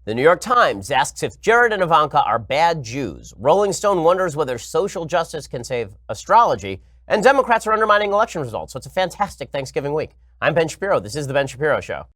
The New York Times asks if Jared and Ivanka are bad Jews. Rolling Stone wonders whether social justice can save astrology. And Democrats are undermining election results. So it's a fantastic Thanksgiving week. I'm Ben Shapiro. This is The Ben Shapiro Show.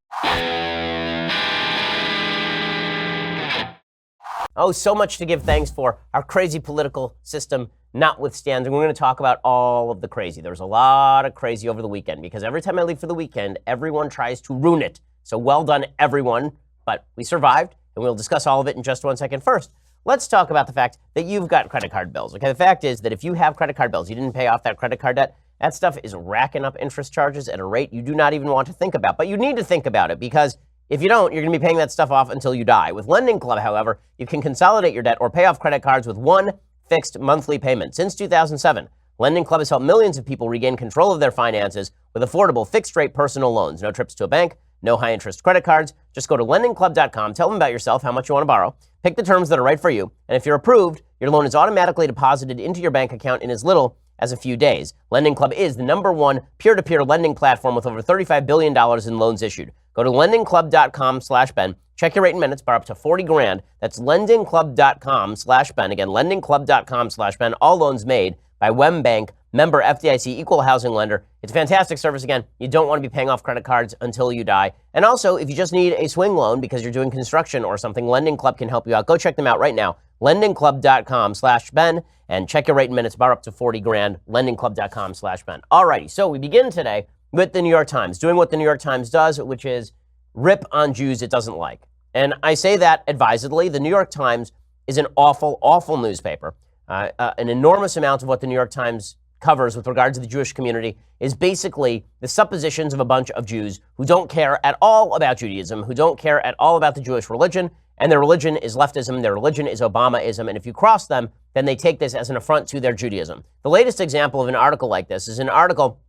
Oh, so much to give thanks for. Our crazy political system notwithstanding. We're going to talk about all of the crazy. There's a lot of crazy over the weekend because every time I leave for the weekend, everyone tries to ruin it. So well done, everyone. But we survived, and we'll discuss all of it in just 1 second. First, let's talk about the fact that you've got credit card bills. Okay, the fact is that if you have credit card bills, you didn't pay off that credit card debt, that stuff is racking up interest charges at a rate you do not even want to think about. But you need to think about it because if you don't, you're going to be paying that stuff off until you die. With Lending Club, however, you can consolidate your debt or pay off credit cards with one fixed monthly payment. Since 2007, Lending Club has helped millions of people regain control of their finances with affordable fixed-rate personal loans. No trips to a bank, no high-interest credit cards. Just go to lendingclub.com, tell them about yourself, how much you want to borrow, pick the terms that are right for you, and if you're approved, your loan is automatically deposited into your bank account in as little as a few days. Lending Club is the #1 peer-to-peer lending platform with over $35 billion in loans issued. Go to lendingclub.com/Ben. Check your rate in minutes, borrow up to $40,000. That's lendingclub.com/Ben. Again, lendingclub.com/Ben. All loans made by WemBank, member FDIC, equal housing lender. It's a fantastic service. Again, you don't want to be paying off credit cards until you die. And also, if you just need a swing loan because you're doing construction or something, Lending Club can help you out. Go check them out right now. lendingclub.com/Ben. And check your rate in minutes, borrow up to $40,000. lendingclub.com/Ben. Alrighty, so we begin today with the New York Times, doing what the New York Times does, which is rip on Jews it doesn't like. And I say that advisedly. The New York Times is an awful, awful newspaper. An enormous amount of what the New York Times covers with regard to the Jewish community is basically the suppositions of a bunch of Jews who don't care at all about Judaism, who don't care at all about the Jewish religion, and their religion is leftism, their religion is Obamaism, and if you cross them, then they take this as an affront to their Judaism. The latest example of an article like this is an article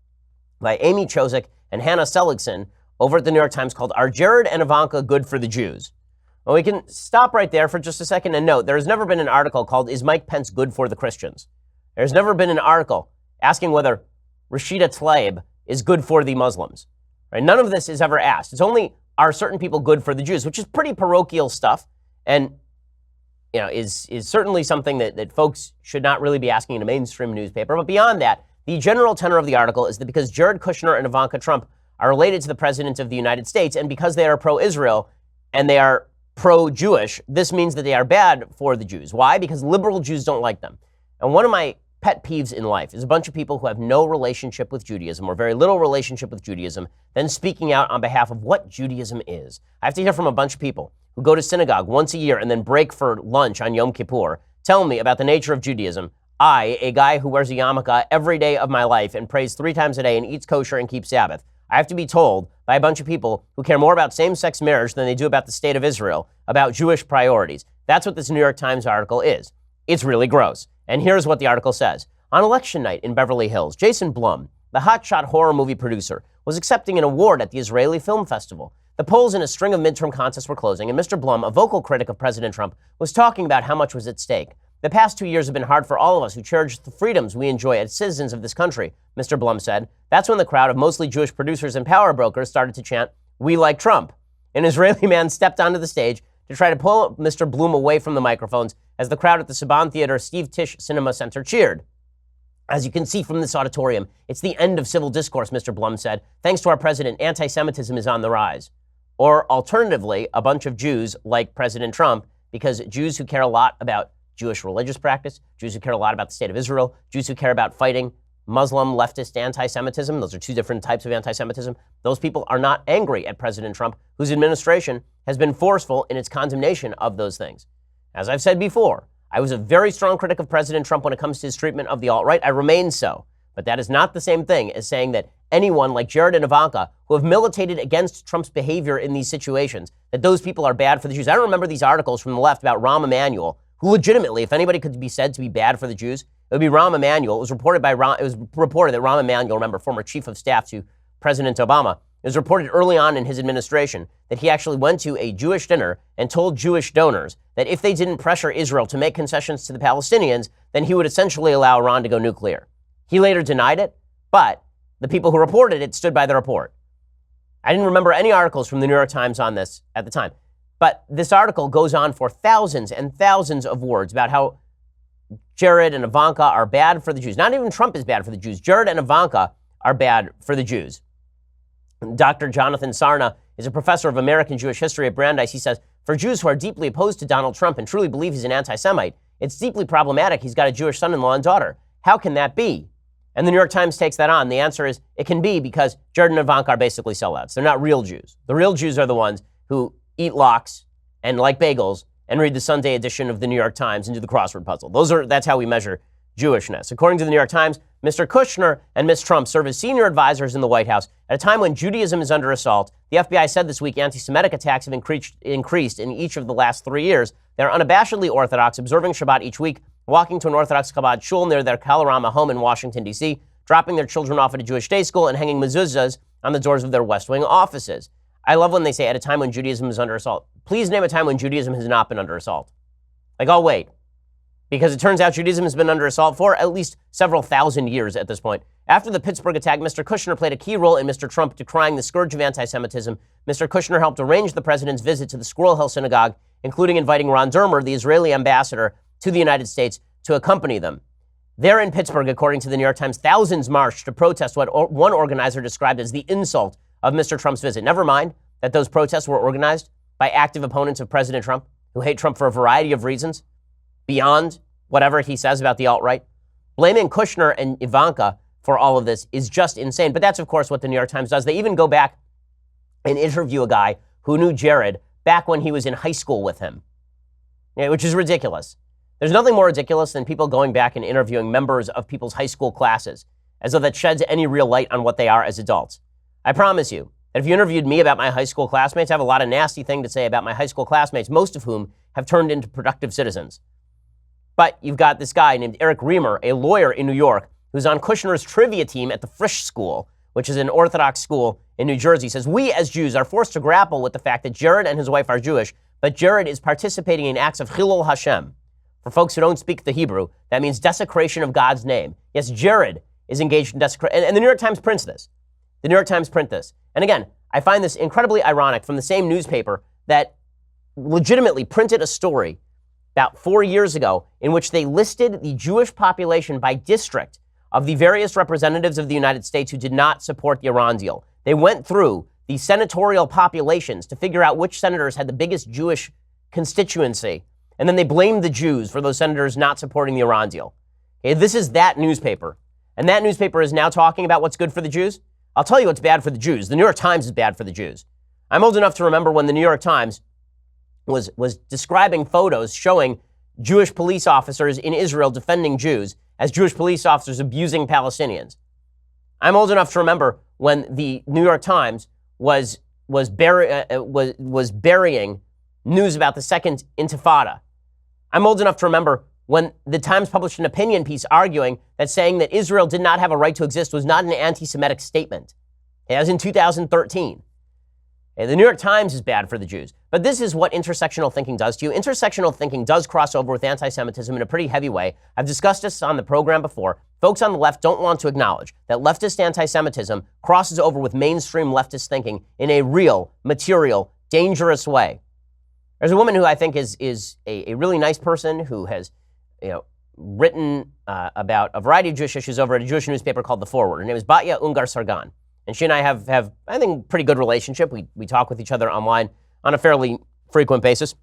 by Amy Chozick and Hannah Seligson over at the New York Times called "Are Jared and Ivanka Good for the Jews?" Well, we can stop right there for just a second and note there has never been an article called "Is Mike Pence Good for the Christians?" There's never been an article asking whether Rashida Tlaib is good for the Muslims. Right? None of this is ever asked. It's only, are certain people good for the Jews, which is pretty parochial stuff and is certainly something that folks should not really be asking in a mainstream newspaper. But beyond that, the general tenor of the article is that because Jared Kushner and Ivanka Trump are related to the President of the United States, and because they are pro-Israel and they are pro-Jewish, this means that they are bad for the Jews. Why? Because liberal Jews don't like them. And one of my pet peeves in life is a bunch of people who have no relationship with Judaism or very little relationship with Judaism, then speaking out on behalf of what Judaism is. I have to hear from a bunch of people who go to synagogue once a year and then break for lunch on Yom Kippur, tell me about the nature of Judaism. I, a guy who wears a yarmulke every day of my life and prays 3 times a day and eats kosher and keeps Sabbath, I have to be told by a bunch of people who care more about same-sex marriage than they do about the state of Israel, about Jewish priorities. That's what this New York Times article is. It's really gross. And here's what the article says. On election night in Beverly Hills, Jason Blum, the hotshot horror movie producer, was accepting an award at the Israeli Film Festival. The polls in a string of midterm contests were closing, and Mr. Blum, a vocal critic of President Trump, was talking about how much was at stake. The past 2 years have been hard for all of us who cherish the freedoms we enjoy as citizens of this country, Mr. Blum said. That's when the crowd of mostly Jewish producers and power brokers started to chant, "We like Trump." An Israeli man stepped onto the stage to try to pull Mr. Blum away from the microphones as the crowd at the Saban Theater Steve Tisch Cinema Center cheered. As you can see from this auditorium, it's the end of civil discourse, Mr. Blum said. Thanks to our president, anti-Semitism is on the rise. Or alternatively, a bunch of Jews like President Trump, because Jews who care a lot about Jewish religious practice, Jews who care a lot about the state of Israel, Jews who care about fighting Muslim leftist anti-Semitism, those are 2 different types of anti-Semitism, those people are not angry at President Trump, whose administration has been forceful in its condemnation of those things. As I've said before, I was a very strong critic of President Trump when it comes to his treatment of the alt-right. I remain so. But that is not the same thing as saying that anyone like Jared and Ivanka, who have militated against Trump's behavior in these situations, that those people are bad for the Jews. I don't remember these articles from the left about Rahm Emanuel, who legitimately, if anybody could be said to be bad for the Jews, it would be Rahm Emanuel. It was reported that Rahm Emanuel, remember, former chief of staff to President Obama, it was reported early on in his administration that he actually went to a Jewish dinner and told Jewish donors that if they didn't pressure Israel to make concessions to the Palestinians, then he would essentially allow Iran to go nuclear. He later denied it, but the people who reported it stood by the report. I didn't remember any articles from the New York Times on this at the time. But this article goes on for thousands and thousands of words about how Jared and Ivanka are bad for the Jews. Not even Trump is bad for the Jews. Jared and Ivanka are bad for the Jews. Dr. Jonathan Sarna is a professor of American Jewish history at Brandeis. He says, for Jews who are deeply opposed to Donald Trump and truly believe he's an anti-Semite, it's deeply problematic he's got a Jewish son-in-law and daughter. How can that be? And the New York Times takes that on. The answer is it can be because Jared and Ivanka are basically sellouts. They're not real Jews. The real Jews are the ones who eat lox and like bagels and read the Sunday edition of the New York Times and do the crossword puzzle. That's how we measure Jewishness. According to the New York Times, Mr. Kushner and Ms. Trump serve as senior advisors in the White House at a time when Judaism is under assault. The FBI said this week anti-Semitic attacks have increased in each of the last 3 years. They're unabashedly Orthodox, observing Shabbat each week, walking to an Orthodox Chabad shul near their Kalorama home in Washington, D.C., dropping their children off at a Jewish day school, and hanging mezuzahs on the doors of their West Wing offices. I love when they say at a time when Judaism is under assault. Please name a time when Judaism has not been under assault. Like, I'll wait. Because it turns out Judaism has been under assault for at least several thousand years at this point. After the Pittsburgh attack, Mr. Kushner played a key role in Mr. Trump decrying the scourge of anti-Semitism. Mr. Kushner helped arrange the president's visit to the Squirrel Hill Synagogue, including inviting Ron Dermer, the Israeli ambassador to the United States, to accompany them. There in Pittsburgh, according to the New York Times, thousands marched to protest what one organizer described as the insult of Mr. Trump's visit. Never mind that those protests were organized by active opponents of President Trump who hate Trump for a variety of reasons beyond whatever he says about the alt-right. Blaming Kushner and Ivanka for all of this is just insane. But that's, of course, what the New York Times does. They even go back and interview a guy who knew Jared back when he was in high school with him, which is ridiculous. There's nothing more ridiculous than people going back and interviewing members of people's high school classes, as though that sheds any real light on what they are as adults. I promise you that if you interviewed me about my high school classmates, I have a lot of nasty things to say about my high school classmates, most of whom have turned into productive citizens. But you've got this guy named Eric Reamer, a lawyer in New York, who's on Kushner's trivia team at the Frisch School, which is an Orthodox school in New Jersey. He says, we as Jews are forced to grapple with the fact that Jared and his wife are Jewish, but Jared is participating in acts of Chilul Hashem. For folks who don't speak the Hebrew, that means desecration of God's name. Yes, Jared is engaged in desecration. And the New York Times prints this. The New York Times print this. And again, I find this incredibly ironic from the same newspaper that legitimately printed a story about 4 years ago in which they listed the Jewish population by district of the various representatives of the United States who did not support the Iran deal. They went through the senatorial populations to figure out which senators had the biggest Jewish constituency, and then they blamed the Jews for those senators not supporting the Iran deal. Okay, this is that newspaper, and that newspaper is now talking about what's good for the Jews. I'll tell you what's bad for the Jews. The New York Times is bad for the Jews. I'm old enough to remember when the New York Times was describing photos showing Jewish police officers in Israel defending Jews as Jewish police officers abusing Palestinians. I'm old enough to remember when the New York Times was burying news about the Second Intifada. I'm old enough to remember when the Times published an opinion piece arguing that saying that Israel did not have a right to exist was not an anti-Semitic statement. It was in 2013. And the New York Times is bad for the Jews. But this is what intersectional thinking does to you. Intersectional thinking does cross over with anti-Semitism in a pretty heavy way. I've discussed this on the program before. Folks on the left don't want to acknowledge that leftist anti-Semitism crosses over with mainstream leftist thinking in a real, material, dangerous way. There's a woman who I think is a really nice person who has written about a variety of Jewish issues over at a Jewish newspaper called The Forward. Her name is Batya Ungar-Sargon. And she and I have I think, pretty good relationship. We talk with each other online on a fairly frequent basis.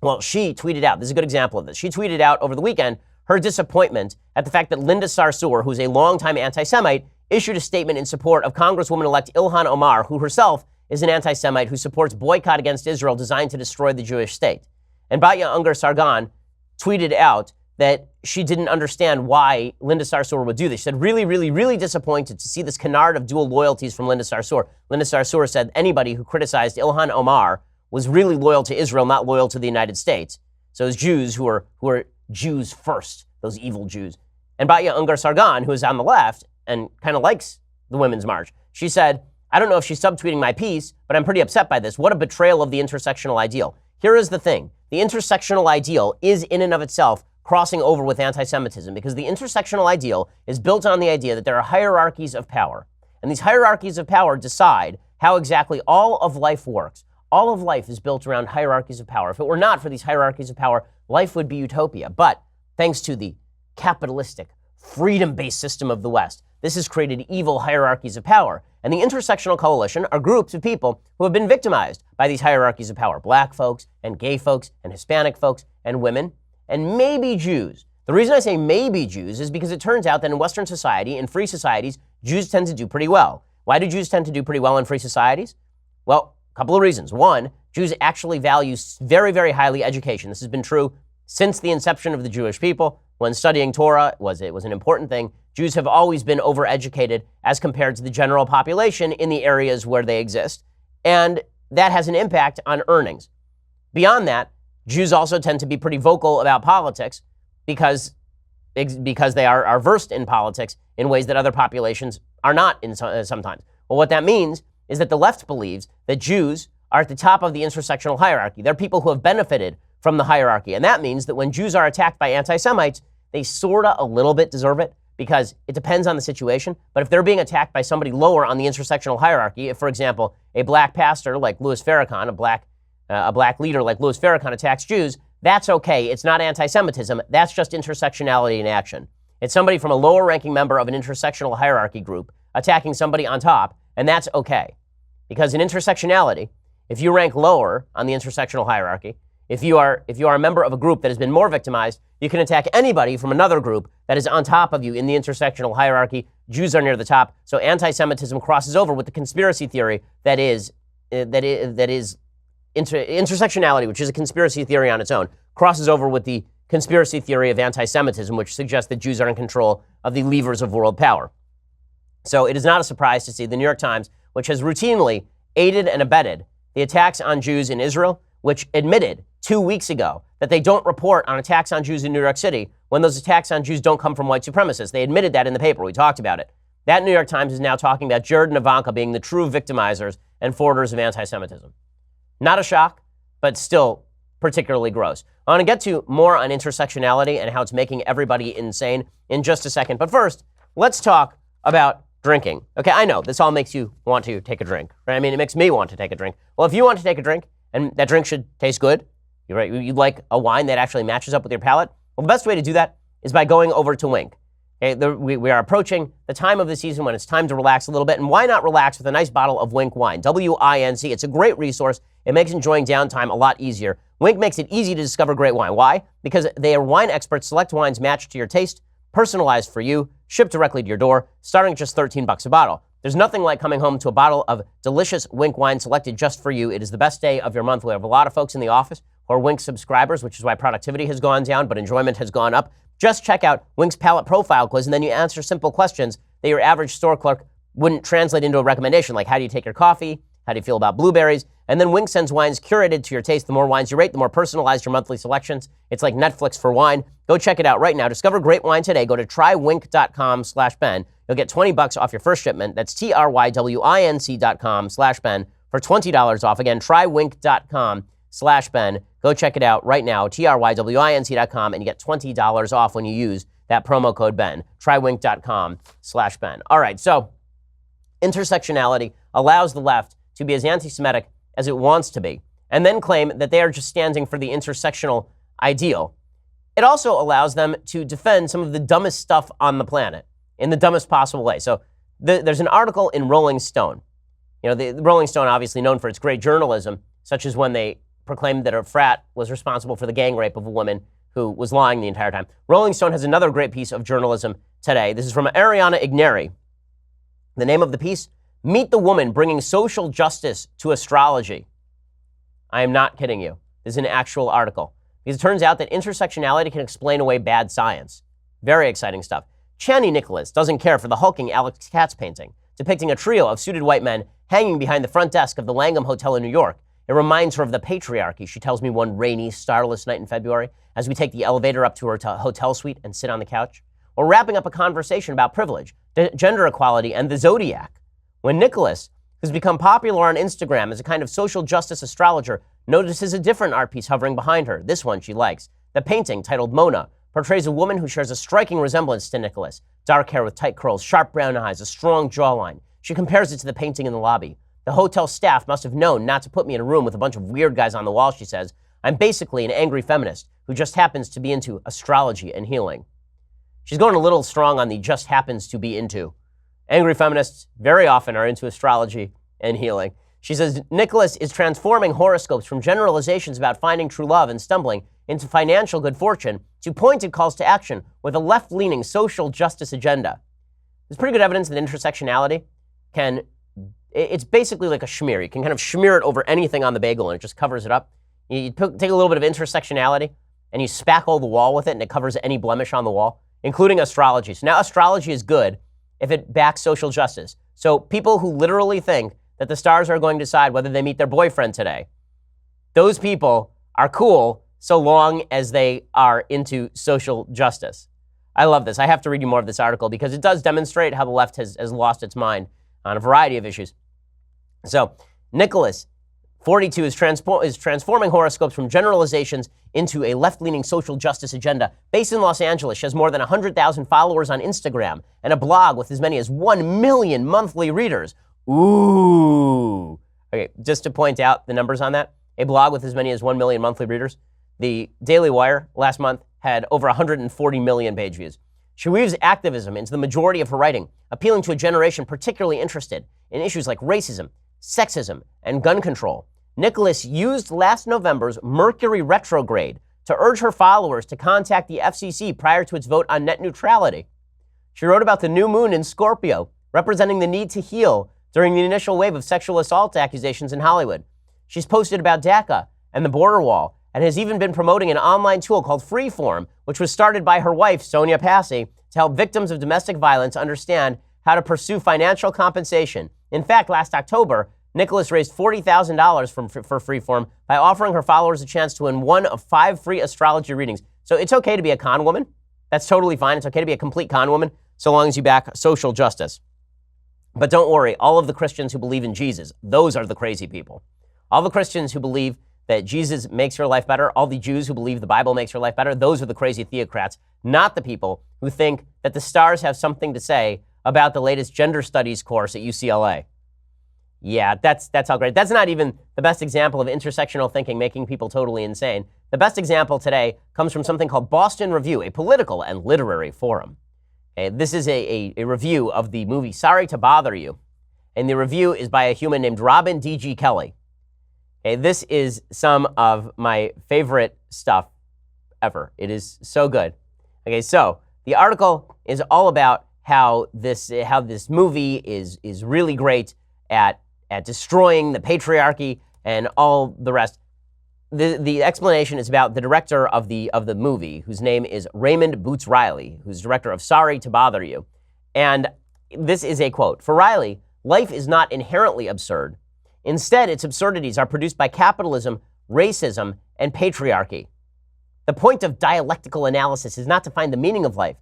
Well, she tweeted out, this is a good example of this. She tweeted out over the weekend her disappointment at the fact that Linda Sarsour, who's a longtime anti-Semite, issued a statement in support of Congresswoman-elect Ilhan Omar, who herself is an anti-Semite who supports boycott against Israel designed to destroy the Jewish state. And Batya Ungar-Sargon tweeted out that she didn't understand why Linda Sarsour would do this. She said, really, really, really disappointed to see this canard of dual loyalties from Linda Sarsour. Linda Sarsour said anybody who criticized Ilhan Omar was really loyal to Israel, not loyal to the United States. So it's Jews who are Jews first, those evil Jews. And Batya Ungar-Sargon, who is on the left and kind of likes the Women's March, she said, I don't know if she's subtweeting my piece, but I'm pretty upset by this. What a betrayal of the intersectional ideal. Here is the thing. The intersectional ideal is in and of itself crossing over with anti-Semitism because the intersectional ideal is built on the idea that there are hierarchies of power. And these hierarchies of power decide how exactly all of life works. all of life is built around hierarchies of power. If it were not for these hierarchies of power, life would be utopia. But thanks to the capitalistic, freedom-based system of the West, this has created evil hierarchies of power. And the Intersectional Coalition are groups of people who have been victimized by these hierarchies of power. Black folks and gay folks and Hispanic folks and women and maybe Jews. The reason I say maybe Jews is because it turns out that in Western society, in free societies, Jews tend to do pretty well. Why do Jews tend to do pretty well in free societies? Well, a couple of reasons. One, Jews actually value very, very highly education. This has been true since the inception of the Jewish people. When studying Torah was an important thing. Jews have always been overeducated as compared to the general population in the areas where they exist. And that has an impact on earnings. Beyond that, Jews also tend to be pretty vocal about politics because they are versed in politics in ways that other populations are not sometimes. Well, what that means is that the left believes that Jews are at the top of the intersectional hierarchy. They're people who have benefited from the hierarchy. And that means that when Jews are attacked by anti-Semites, they sort of a little bit deserve it because it depends on the situation. But if they're being attacked by somebody lower on the intersectional hierarchy, if, for example, a black pastor like Louis Farrakhan, a black leader like Louis Farrakhan attacks Jews, that's okay. It's not anti-Semitism. That's just intersectionality in action. It's somebody from a lower-ranking member of an intersectional hierarchy group attacking somebody on top, and that's okay. Because in intersectionality, if you rank lower on the intersectional hierarchy, if you are a member of a group that has been more victimized, you can attack anybody from another group that is on top of you in the intersectional hierarchy. Jews are near the top, so anti-Semitism crosses over with the conspiracy theory that is intersectionality, which is a conspiracy theory on its own, crosses over with the conspiracy theory of anti-Semitism, which suggests that Jews are in control of the levers of world power. So it is not a surprise to see the New York Times, which has routinely aided and abetted the attacks on Jews in Israel, which admitted 2 weeks ago that they don't report on attacks on Jews in New York City when those attacks on Jews don't come from white supremacists. They admitted that in the paper. We talked about it. That New York Times is now talking about Jared and Ivanka being the true victimizers and forwarders of anti-Semitism. Not a shock, but still particularly gross. I want to get to more on intersectionality and how it's making everybody insane in just a second. But first, let's talk about drinking. Okay, I know this all makes you want to take a drink, right? I mean, it makes me want to take a drink. Well, if you want to take a drink and that drink should taste good, you'd like a wine that actually matches up with your palate, well, the best way to do that is by going over to Winc. Okay, we are approaching the time of the season when it's time to relax a little bit, and why not relax with a nice bottle of Winc wine, W-I-N-C. It's a great resource. It makes enjoying downtime a lot easier. Winc makes it easy to discover great wine. Why? Because they are wine experts. Select wines matched to your taste, personalized for you, shipped directly to your door, starting at just $13 a bottle. There's nothing like coming home to a bottle of delicious Winc wine selected just for you. It is the best day of your month. We have a lot of folks in the office who are Winc subscribers, which is why productivity has gone down, but enjoyment has gone up. Just check out Winc's palate profile quiz, and then you answer simple questions that your average store clerk wouldn't translate into a recommendation, like how do you take your coffee? How do you feel about blueberries? And then Winc sends wines curated to your taste. The more wines you rate, the more personalized your monthly selections. It's like Netflix for wine. Go check it out right now. Discover great wine today. Go to trywinc.com/Ben. You'll get $20 off your first shipment. That's trywinc.com/Ben for $20 off. Again, trywinc.com/Ben. Go check it out right now, trywinc.com, and you get $20 off when you use that promo code Ben, trywinc.com/Ben. All right, so intersectionality allows the left to be as anti-Semitic as it wants to be, and then claim that they are just standing for the intersectional ideal. It also allows them to defend some of the dumbest stuff on the planet in the dumbest possible way. So there's an article in Rolling Stone. You know, the Rolling Stone, obviously known for its great journalism, such as when they proclaimed that a frat was responsible for the gang rape of a woman who was lying the entire time. Rolling Stone has another great piece of journalism today. This is from Ariana Igneri. The name of the piece, Meet the Woman Bringing Social Justice to Astrology. I am not kidding you. This is an actual article. Because it turns out that intersectionality can explain away bad science. Very exciting stuff. Chani Nicholas doesn't care for the hulking Alex Katz painting, depicting a trio of suited white men hanging behind the front desk of the Langham Hotel in New York. It reminds her of the patriarchy, she tells me one rainy, starless night in February, as we take the elevator up to her hotel suite and sit on the couch. Or wrapping up a conversation about privilege, gender equality, and the zodiac. When Nicholas, who's become popular on Instagram as a kind of social justice astrologer, notices a different art piece hovering behind her. This one she likes. The painting, titled Mona, portrays a woman who shares a striking resemblance to Nicholas. Dark hair with tight curls, sharp brown eyes, a strong jawline. She compares it to the painting in the lobby. The hotel staff must have known not to put me in a room with a bunch of weird guys on the wall, she says. I'm basically an angry feminist who just happens to be into astrology and healing. She's going a little strong on the just happens to be into. Angry feminists very often are into astrology and healing. She says Nicholas is transforming horoscopes from generalizations about finding true love and stumbling into financial good fortune to pointed calls to action with a left-leaning social justice agenda. There's pretty good evidence that intersectionality it's basically like a schmear. You can kind of schmear it over anything on the bagel and it just covers it up. You take a little bit of intersectionality and you spackle the wall with it and it covers any blemish on the wall, including astrology. So now astrology is good if it backs social justice. So people who literally think that the stars are going to decide whether they meet their boyfriend today, those people are cool so long as they are into social justice. I love this. I have to read you more of this article because it does demonstrate how the left has lost its mind on a variety of issues. So Nicholas, 42, is transforming horoscopes from generalizations into a left-leaning social justice agenda. Based in Los Angeles, she has more than 100,000 followers on Instagram and a blog with as many as 1 million monthly readers. Ooh. Okay, just to point out the numbers on that, a blog with as many as 1 million monthly readers. The Daily Wire last month had over 140 million page views. She weaves activism into the majority of her writing, appealing to a generation particularly interested in issues like racism, sexism, and gun control. Nicholas used last November's Mercury retrograde to urge her followers to contact the FCC prior to its vote on net neutrality. She wrote about the new moon in Scorpio, representing the need to heal during the initial wave of sexual assault accusations in Hollywood. She's posted about DACA and the border wall, and has even been promoting an online tool called Freeform, which was started by her wife, Sonia Passy, to help victims of domestic violence understand how to pursue financial compensation. In fact, last October, Nicholas raised $40,000 for Freeform by offering her followers a chance to win one of 5 free astrology readings. So it's okay to be a con woman. That's totally fine. It's okay to be a complete con woman, so long as you back social justice. But don't worry, all of the Christians who believe in Jesus, those are the crazy people. All the Christians who believe that Jesus makes your life better, all the Jews who believe the Bible makes your life better, those are the crazy theocrats, not the people who think that the stars have something to say about the latest gender studies course at UCLA. Yeah, that's how great. That's not even the best example of intersectional thinking making people totally insane. The best example today comes from something called Boston Review, a political and literary forum. This is a review of the movie Sorry to Bother You, and the review is by a human named Robin D.G. Kelly. This is some of my favorite stuff ever. It is so good. Okay, so the article is all about how this movie is really great at destroying the patriarchy and all the rest. The explanation is about the director of the movie, whose name is Raymond Boots Riley, who's director of Sorry to Bother You. And this is a quote. For Riley, life is not inherently absurd. Instead, its absurdities are produced by capitalism, racism, and patriarchy. The point of dialectical analysis is not to find the meaning of life,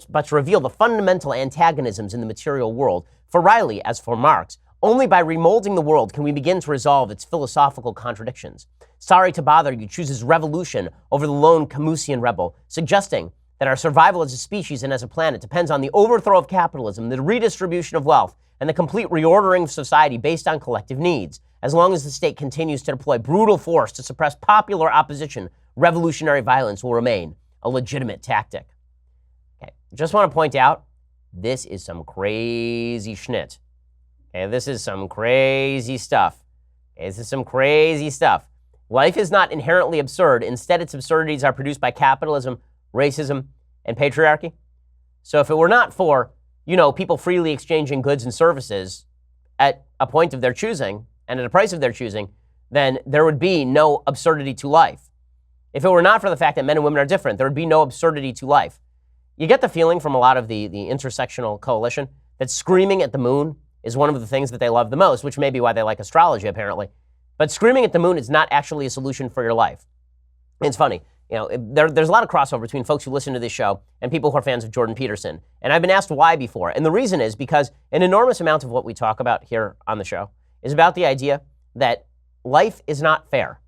but to reveal the fundamental antagonisms in the material world. For Riley, as for Marx, only by remolding the world can we begin to resolve its philosophical contradictions. Sorry to Bother You chooses revolution over the lone Camusian rebel, suggesting that our survival as a species and as a planet depends on the overthrow of capitalism, the redistribution of wealth, and the complete reordering of society based on collective needs. As long as the state continues to deploy brutal force to suppress popular opposition, revolutionary violence will remain a legitimate tactic. Okay, just want to point out, this is some crazy schnit. Okay, this is some crazy stuff. Okay, this is some crazy stuff. Life is not inherently absurd. Instead, its absurdities are produced by capitalism, racism, and patriarchy. So if it were not for, people freely exchanging goods and services at a point of their choosing and at a price of their choosing, then there would be no absurdity to life. If it were not for the fact that men and women are different, there would be no absurdity to life. You get the feeling from a lot of the intersectional coalition that screaming at the moon is one of the things that they love the most, which may be why they like astrology, apparently. But screaming at the moon is not actually a solution for your life. It's funny. There's a lot of crossover between folks who listen to this show and people who are fans of Jordan Peterson. And I've been asked why before. And the reason is because an enormous amount of what we talk about here on the show is about the idea that life is not fair.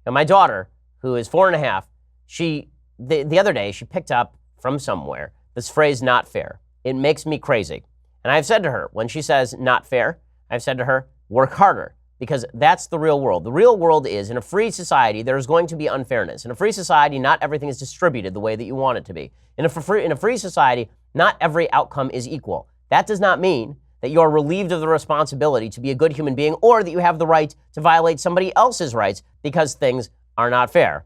And my daughter, who is 4.5, the other day, she picked up from somewhere this phrase, not fair. It makes me crazy. And I've said to her, when she says not fair, I've said to her, work harder, because that's the real world. The real world is, in a free society, there's going to be unfairness. In a free society, not everything is distributed the way that you want it to be. In a free society, not every outcome is equal. That does not mean that you're relieved of the responsibility to be a good human being, or that you have the right to violate somebody else's rights because things are not fair.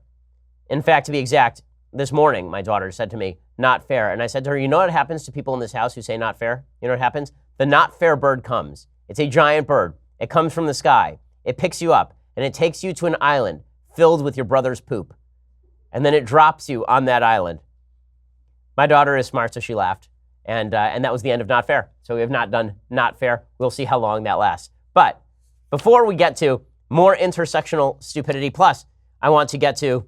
In fact, to be exact, this morning, my daughter said to me, not fair. And I said to her, you know what happens to people in this house who say not fair? You know what happens? The not fair bird comes. It's a giant bird. It comes from the sky. It picks you up, and it takes you to an island filled with your brother's poop. And then it drops you on that island. My daughter is smart, so she laughed. And that was the end of not fair. So we have not done not fair. We'll see how long that lasts. But before we get to more intersectional stupidity, plus I want to get to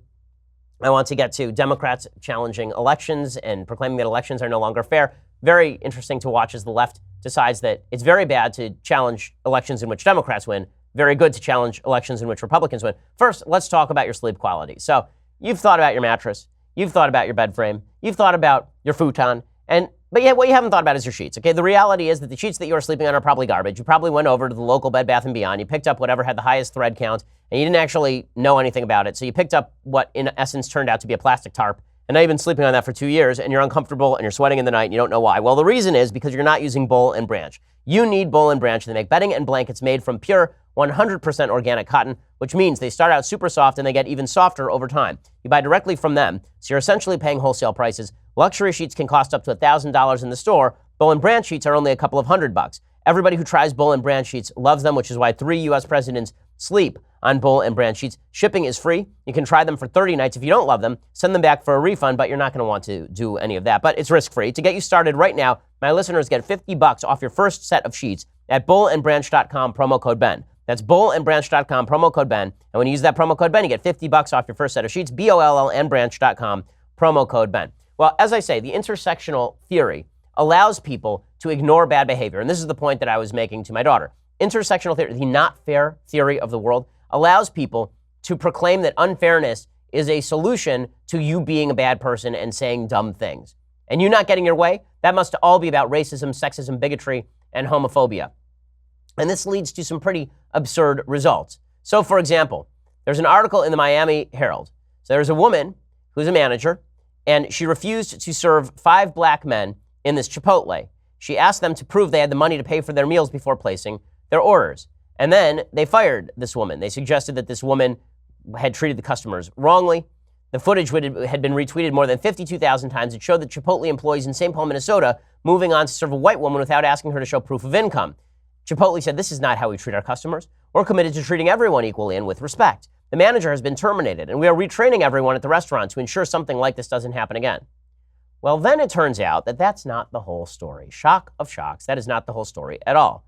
Democrats challenging elections and proclaiming that elections are no longer fair. Very interesting to watch as the left decides that it's very bad to challenge elections in which Democrats win, very good to challenge elections in which Republicans win. First, let's talk about your sleep quality. So you've thought about your mattress, you've thought about your bed frame, you've thought about your futon, but yet what you haven't thought about is your sheets, okay? The reality is that the sheets that you are sleeping on are probably garbage. You probably went over to the local Bed Bath & Beyond, you picked up whatever had the highest thread count, and you didn't actually know anything about it. So you picked up what in essence turned out to be a plastic tarp, and now you've been sleeping on that for 2 years, and you're uncomfortable, and you're sweating in the night, and you don't know why. Well, the reason is because you're not using Boll and Branch. You need Boll and Branch. They make bedding and blankets made from pure 100% organic cotton, which means they start out super soft and they get even softer over time. You buy directly from them, so you're essentially paying wholesale prices. Luxury sheets can cost up to $1,000 in the store. Boll and Branch sheets are only a couple of $100. Everybody who tries Boll and Branch sheets loves them, which is why 3 U.S. presidents sleep on Boll and Branch sheets. Shipping is free. You can try them for 30 nights. If you don't love them, send them back for a refund, but you're not going to want to do any of that. But it's risk-free. To get you started right now, my listeners get $50 off your first set of sheets at bollandbranch.com, promo code Ben. That's bollandbranch.com, promo code Ben. And when you use that promo code Ben, you get $50 off your first set of sheets, bollandbranch.com, promo code Ben. Well, as I say, the intersectional theory allows people to ignore bad behavior. And this is the point that I was making to my daughter. Intersectional theory, the not fair theory of the world, allows people to proclaim that unfairness is a solution to you being a bad person and saying dumb things. And you not getting your way, that must all be about racism, sexism, bigotry, and homophobia. And this leads to some pretty absurd results. So, for example, there's an article in the Miami Herald. So there's a woman who's a manager, and she refused to serve 5 black men in this Chipotle. She asked them to prove they had the money to pay for their meals before placing their orders. And then they fired this woman. They suggested that this woman had treated the customers wrongly. The footage had been retweeted more than 52,000 times. It showed the Chipotle employees in St. Paul, Minnesota, moving on to serve a white woman without asking her to show proof of income. Chipotle said, this is not how we treat our customers. We're committed to treating everyone equally and with respect. The manager has been terminated, and we are retraining everyone at the restaurant to ensure something like this doesn't happen again. Well, then it turns out that that's not the whole story. Shock of shocks, that is not the whole story at all.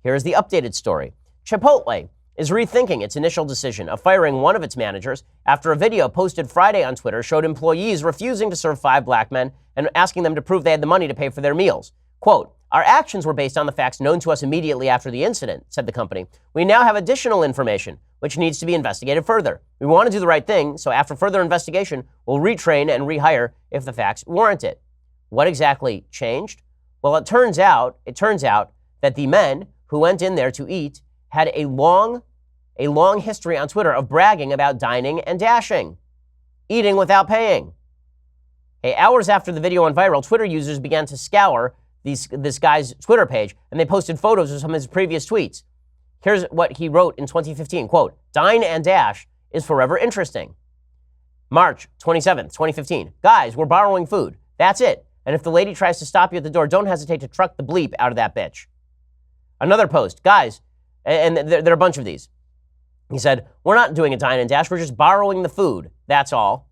Here is the updated story. Chipotle is rethinking its initial decision of firing one of its managers after a video posted Friday on Twitter showed employees refusing to serve 5 black men and asking them to prove they had the money to pay for their meals. Quote, our actions were based on the facts known to us immediately after the incident, said the company. We now have additional information, which needs to be investigated further. We want to do the right thing, so after further investigation, we'll retrain and rehire if the facts warrant it. What exactly changed? Well, it turns out that the men who went in there to eat had a long history on Twitter of bragging about dining and dashing, eating without paying. Okay, hours after the video went viral, Twitter users began to scour this guy's Twitter page, and they posted photos of some of his previous tweets. Here's what he wrote in 2015, quote, dine and dash is forever interesting. March 27th, 2015, guys, we're borrowing food. That's it. And if the lady tries to stop you at the door, don't hesitate to truck the bleep out of that bitch. Another post, guys, and there are a bunch of these. He said, we're not doing a dine and dash, we're just borrowing the food. That's all.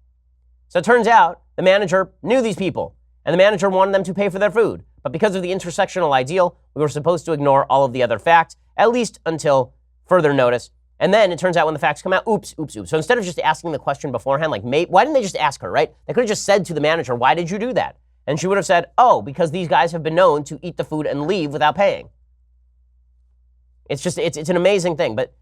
So it turns out the manager knew these people, and the manager wanted them to pay for their food. But because of the intersectional ideal, we were supposed to ignore all of the other facts, at least until further notice. And then it turns out when the facts come out, oops. So instead of just asking the question beforehand, like, why didn't they just ask her, right? They could have just said to the manager, why did you do that? And she would have said, oh, because these guys have been known to eat the food and leave without paying. It's an amazing thing. But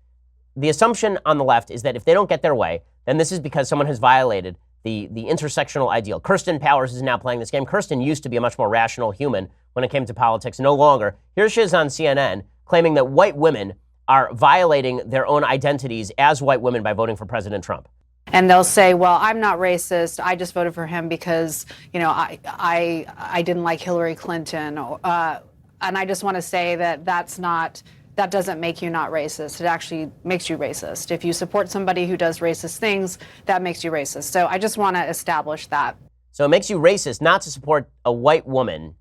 the assumption on the left is that if they don't get their way, then this is because someone has violated the intersectional ideal. Kirsten Powers is now playing this game. Kirsten used to be a much more rational human when it came to politics, no longer. Here she is on CNN claiming that white women are violating their own identities as white women by voting for President Trump. And they'll say, well, I'm not racist. I just voted for him because, I didn't like Hillary Clinton. And I just want to say that that doesn't make you not racist. It actually makes you racist. If you support somebody who does racist things, that makes you racist. So I just want to establish that. So it makes you racist not to support a white woman.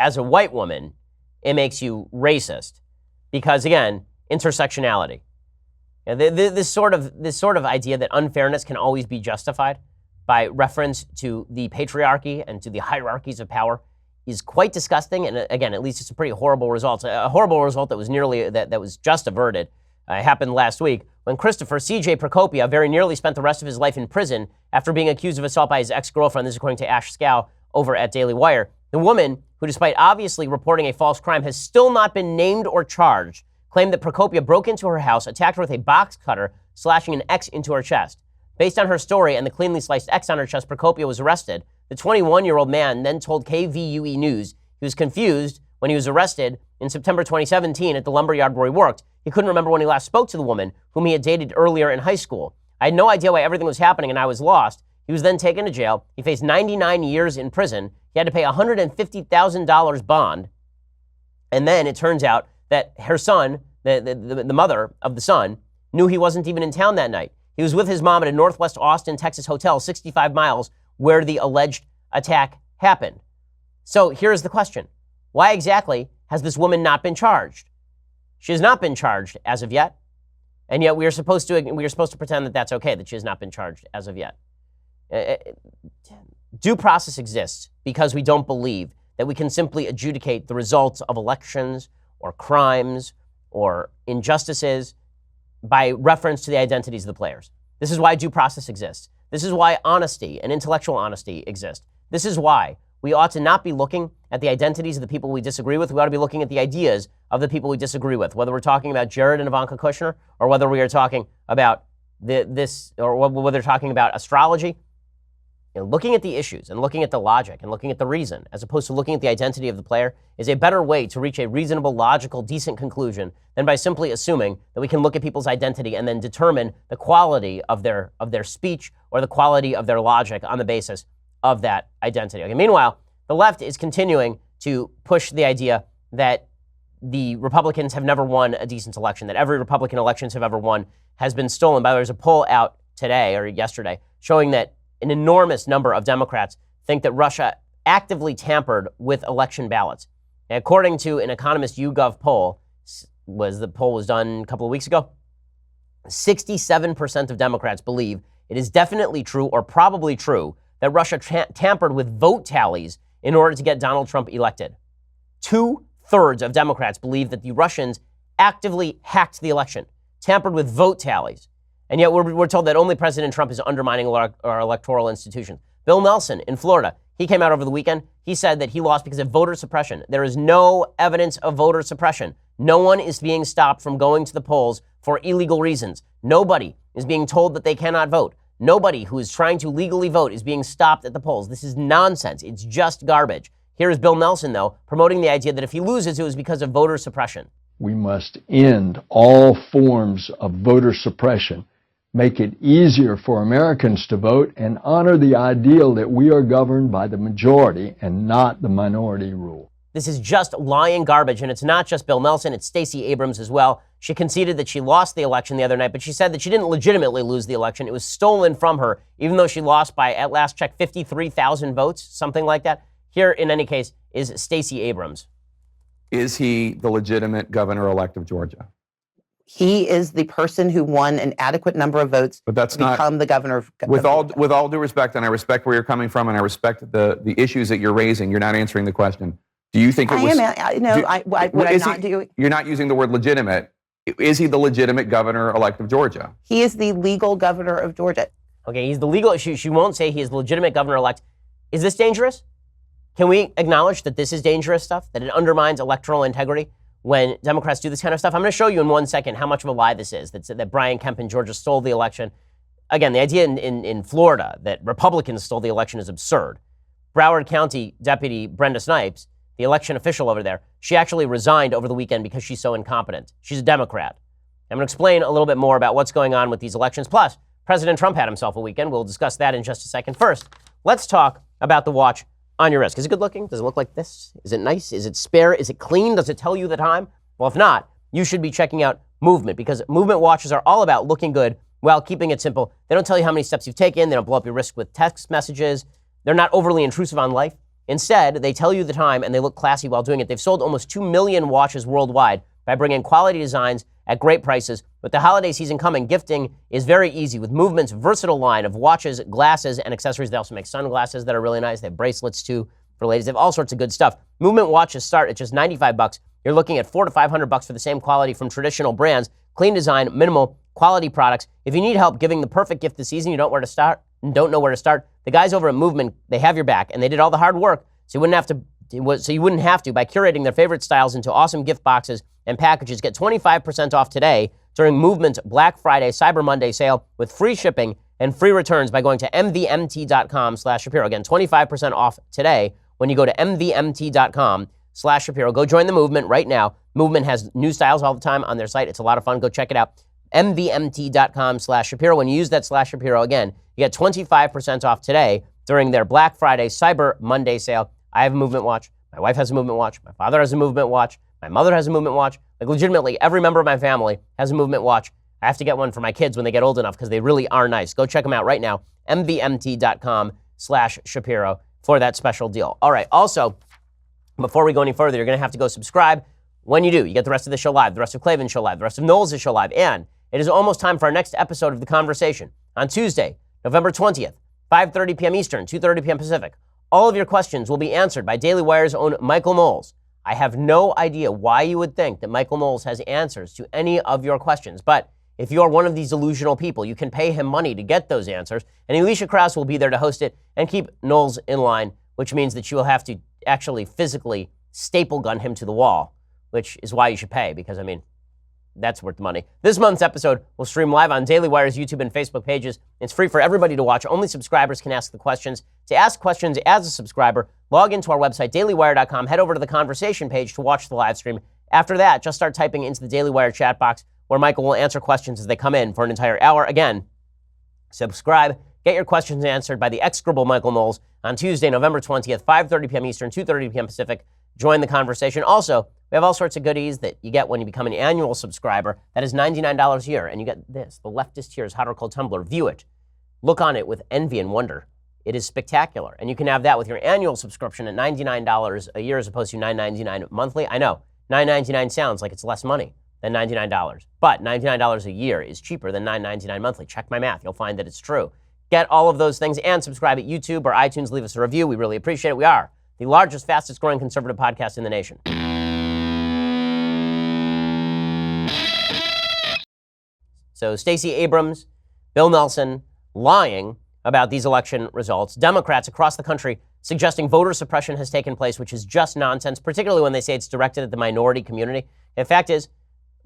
As a white woman, it makes you racist because, again, intersectionality. This sort of idea that unfairness can always be justified by reference to the patriarchy and to the hierarchies of power is quite disgusting. And again, at least it's a pretty horrible result. A horrible result that was that was just averted. Happened last week when Christopher C.J. Procopia very nearly spent the rest of his life in prison after being accused of assault by his ex-girlfriend. This is according to Ash Scow over at Daily Wire. The woman, who despite obviously reporting a false crime, has still not been named or charged, claimed that Procopia broke into her house, attacked her with a box cutter, slashing an X into her chest. Based on her story and the cleanly sliced X on her chest, Procopia was arrested. The 21-year-old man then told KVUE News he was confused when he was arrested in September 2017 at the lumberyard where he worked. He couldn't remember when he last spoke to the woman whom he had dated earlier in high school. I had no idea why everything was happening and I was lost. He was then taken to jail. He faced 99 years in prison. He had to pay $150,000 bond. And then it turns out that her son, the mother of the son, knew he wasn't even in town that night. He was with his mom at a Northwest Austin, Texas hotel, 65 miles where the alleged attack happened. So here's the question. Why exactly has this woman not been charged? She has not been charged as of yet. And yet we are supposed to pretend that that's okay, that she has not been charged as of yet. Due process exists because we don't believe that we can simply adjudicate the results of elections or crimes or injustices by reference to the identities of the players. This is why due process exists. This is why honesty and intellectual honesty exist. This is why we ought to not be looking at the identities of the people we disagree with. We ought to be looking at the ideas of the people we disagree with, whether we're talking about Jared and Ivanka Kushner or whether we are talking about whether we're talking about astrology. Looking at the issues and looking at the logic and looking at the reason, as opposed to looking at the identity of the player, is a better way to reach a reasonable, logical, decent conclusion than by simply assuming that we can look at people's identity and then determine the quality of their speech or the quality of their logic on the basis of that identity. Okay. Meanwhile, the left is continuing to push the idea that the Republicans have never won a decent election, that every Republican elections have ever won has been stolen. By the way, there's a poll out today or yesterday showing that an enormous number of Democrats think that Russia actively tampered with election ballots. And according to an Economist YouGov poll, the poll was done a couple of weeks ago, 67% of Democrats believe it is definitely true or probably true that Russia tampered with vote tallies in order to get Donald Trump elected. 2/3 of Democrats believe that the Russians actively hacked the election, tampered with vote tallies. And yet we're told that only President Trump is undermining our electoral institutions. Bill Nelson in Florida, he came out over the weekend. He said that he lost because of voter suppression. There is no evidence of voter suppression. No one is being stopped from going to the polls for illegal reasons. Nobody is being told that they cannot vote. Nobody who is trying to legally vote is being stopped at the polls. This is nonsense. It's just garbage. Here is Bill Nelson, though, promoting the idea that if he loses, it was because of voter suppression. We must end all forms of voter suppression, make it easier for Americans to vote, and honor the ideal that we are governed by the majority and not the minority rule. This is just lying garbage, and it's not just Bill Nelson, it's Stacey Abrams as well. She conceded that she lost the election the other night, but she said that she didn't legitimately lose the election. It was stolen from her, even though she lost by, at last check, 53,000 votes, something like that. Here, in any case, is Stacey Abrams. Is he the legitimate governor-elect of Georgia? He is the person who won an adequate number of votes but that's to become the governor of with all due respect, and I respect where you're coming from, and I respect the issues that you're raising. You're not answering the question. Do you think it was? You're not using the word legitimate. Is he the legitimate governor-elect of Georgia? He is the legal governor of Georgia. Okay, he's the legal. She won't say he is the legitimate governor-elect. Is this dangerous? Can we acknowledge that this is dangerous stuff, that it undermines electoral integrity when Democrats do this kind of stuff? I'm going to show you in 1 second how much of a lie this is, that Brian Kemp in Georgia stole the election. Again, the idea in Florida that Republicans stole the election is absurd. Broward County Deputy Brenda Snipes, the election official over there, she actually resigned over the weekend because she's so incompetent. She's a Democrat. I'm going to explain a little bit more about what's going on with these elections. Plus, President Trump had himself a weekend. We'll discuss that in just a second. First, let's talk about the watch on your wrist. Is it good looking? Does it look like this? Is it nice? Is it spare? Is it clean? Does it tell you the time? Well, if not, you should be checking out Movement, because Movement watches are all about looking good while keeping it simple. They don't tell you how many steps you've taken. They don't blow up your wrist with text messages. They're not overly intrusive on life. Instead, they tell you the time and they look classy while doing it. They've sold almost 2 million watches worldwide by bringing quality designs at great prices. With the holiday season coming, gifting is very easy with Movement's versatile line of watches, glasses, and accessories. They also make sunglasses that are really nice. They have bracelets too for ladies. They have all sorts of good stuff. Movement watches start at just $95. You're looking at $400 to $500 for the same quality from traditional brands. Clean design, minimal quality products. If you need help giving the perfect gift this season, you don't know where to start, the guys over at Movement, they have your back, and they did all the hard work, so you wouldn't have to by curating their favorite styles into awesome gift boxes and packages. Get 25% off today during Movement's Black Friday Cyber Monday sale with free shipping and free returns by going to mvmt.com/Shapiro. Again, 25% off today when you go to mvmt.com/Shapiro. Go join the Movement right now. Movement has new styles all the time on their site. It's a lot of fun. Go check it out. mvmt.com/Shapiro. When you use that /Shapiro, again, you get 25% off today during their Black Friday Cyber Monday sale. I have a Movement watch. My wife has a Movement watch. My father has a Movement watch. My mother has a Movement watch. Like, legitimately, every member of my family has a Movement watch. I have to get one for my kids when they get old enough because they really are nice. Go check them out right now. mvmt.com/Shapiro for that special deal. All right. Also, before we go any further, you're going to have to go subscribe. When you do, you get the rest of the show live, the rest of Klavan's show live, the rest of Knowles' show live, and it is almost time for our next episode of The Conversation on Tuesday, November 20th, 5:30 p.m. Eastern, 2:30 p.m. Pacific. All of your questions will be answered by Daily Wire's own Michael Knowles. I have no idea why you would think that Michael Knowles has answers to any of your questions, but if you are one of these delusional people, you can pay him money to get those answers, and Alicia Krause will be there to host it and keep Knowles in line, which means that you will have to actually physically staple gun him to the wall, which is why you should pay, because, I mean, that's worth the money. This month's episode will stream live on Daily Wire's YouTube and Facebook pages. It's free for everybody to watch. Only subscribers can ask the questions. To ask questions as a subscriber, log into our website, dailywire.com, head over to the conversation page to watch the live stream. After that, just start typing into the Daily Wire chat box where Michael will answer questions as they come in for an entire hour. Again, subscribe. Get your questions answered by the execrable Michael Knowles on Tuesday, November 20th, 5:30 p.m. Eastern, 2:30 p.m. Pacific. Join the conversation. Also, we have all sorts of goodies that you get when you become an annual subscriber. That is $99 a year. And you get this, the Leftist Tears Hot or Cold Tumbler. View it. Look on it with envy and wonder. It is spectacular. And you can have that with your annual subscription at $99 a year as opposed to $9.99 monthly. I know, $9.99 sounds like it's less money than $99. But $99 a year is cheaper than $9.99 monthly. Check my math. You'll find that it's true. Get all of those things and subscribe at YouTube or iTunes. Leave us a review. We really appreciate it. We are the largest, fastest growing conservative podcast in the nation. So Stacey Abrams, Bill Nelson lying about these election results. Democrats across the country suggesting voter suppression has taken place, which is just nonsense, particularly when they say it's directed at the minority community. The fact is,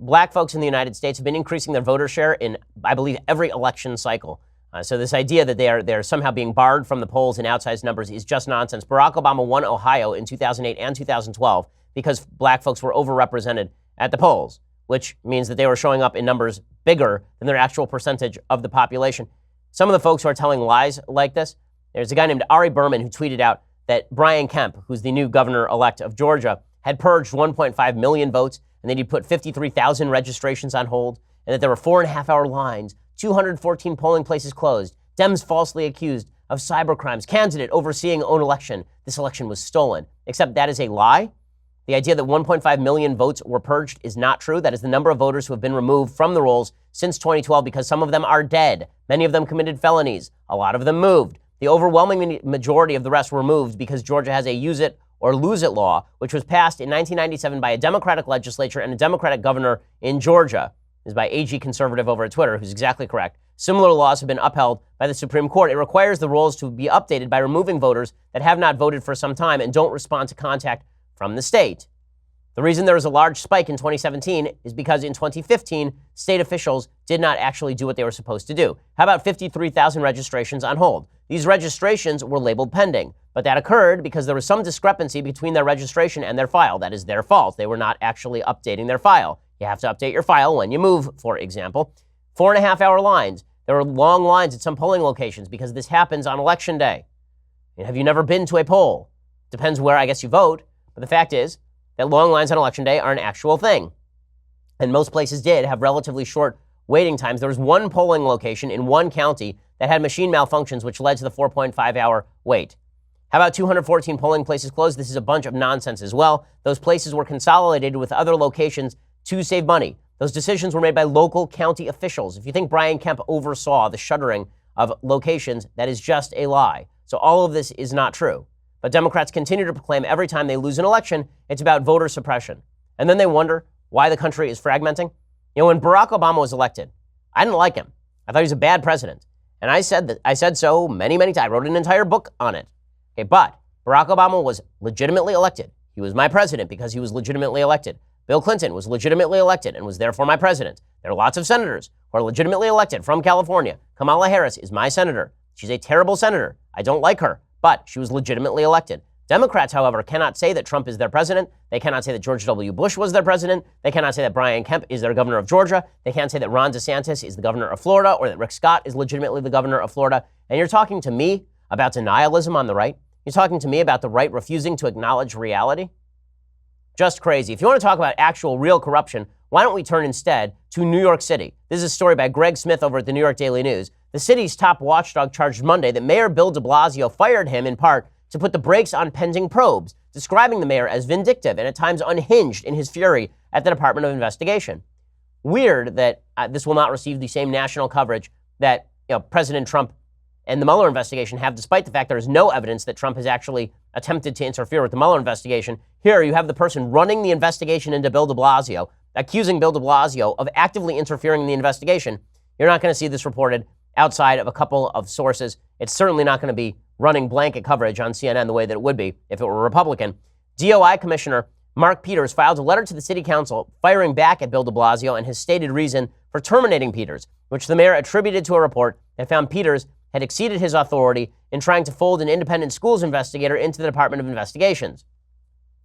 black folks in the United States have been increasing their voter share in, I believe, every election cycle. So this idea that they're somehow being barred from the polls in outsized numbers is just nonsense. Barack Obama won Ohio in 2008 and 2012 because black folks were overrepresented at the polls, which means that they were showing up in numbers bigger than their actual percentage of the population. Some of the folks who are telling lies like this, there's a guy named Ari Berman who tweeted out that Brian Kemp, who's the new governor-elect of Georgia, had purged 1.5 million votes, and that he'd put 53,000 registrations on hold, and that there were 4.5-hour lines, 214 polling places closed, Dems falsely accused of cybercrimes, candidate overseeing own election. This election was stolen. Except that is a lie. The idea that 1.5 million votes were purged is not true. That is the number of voters who have been removed from the rolls since 2012 because some of them are dead. Many of them committed felonies. A lot of them moved. The overwhelming majority of the rest were moved because Georgia has a use it or lose it law, which was passed in 1997 by a Democratic legislature and a Democratic governor in Georgia. This is by AG Conservative over at Twitter, who's exactly correct. Similar laws have been upheld by the Supreme Court. It requires the rolls to be updated by removing voters that have not voted for some time and don't respond to contact from the state. The reason there was a large spike in 2017 is because in 2015, state officials did not actually do what they were supposed to do. How about 53,000 registrations on hold? These registrations were labeled pending, but that occurred because there was some discrepancy between their registration and their file. That is their fault. They were not actually updating their file. You have to update your file when you move, for example. 4.5-hour lines. There are long lines at some polling locations because this happens on election day. And have you never been to a poll? Depends where, I guess, you vote. But the fact is that long lines on election day are an actual thing. And most places did have relatively short waiting times. There was one polling location in one county that had machine malfunctions, which led to the 4.5-hour wait. How about 214 polling places closed? This is a bunch of nonsense as well. Those places were consolidated with other locations to save money. Those decisions were made by local county officials. If you think Brian Kemp oversaw the shuttering of locations, that is just a lie. So all of this is not true. But Democrats continue to proclaim every time they lose an election, it's about voter suppression. And then they wonder why the country is fragmenting. You know, when Barack Obama was elected, I didn't like him. I thought he was a bad president. And I said so many times. I wrote an entire book on it. Okay, but Barack Obama was legitimately elected. He was my president because he was legitimately elected. Bill Clinton was legitimately elected and was therefore my president. There are lots of senators who are legitimately elected from California. Kamala Harris is my senator. She's a terrible senator. I don't like her, but she was legitimately elected. Democrats, however, cannot say that Trump is their president. They cannot say that George W. Bush was their president. They cannot say that Brian Kemp is their governor of Georgia. They can't say that Ron DeSantis is the governor of Florida or that Rick Scott is legitimately the governor of Florida. And you're talking to me about denialism on the right? You're talking to me about the right refusing to acknowledge reality? Just crazy. If you want to talk about actual real corruption, why don't we turn instead to New York City? This is a story by Greg Smith over at the New York Daily News. The city's top watchdog charged Monday that Mayor Bill de Blasio fired him in part to put the brakes on pending probes, describing the mayor as vindictive and at times unhinged in his fury at the Department of Investigation. Weird that this will not receive the same national coverage that President Trump and the Mueller investigation have, despite the fact there is no evidence that Trump has actually attempted to interfere with the Mueller investigation. Here you have the person running the investigation into Bill de Blasio, accusing Bill de Blasio of actively interfering in the investigation. You're not going to see this reported outside of a couple of sources. It's certainly not going to be running blanket coverage on CNN the way that it would be if it were a Republican. DOI Commissioner Mark Peters filed a letter to the city council firing back at Bill de Blasio and his stated reason for terminating Peters, which the mayor attributed to a report that found Peters had exceeded his authority in trying to fold an independent schools investigator into the Department of Investigations.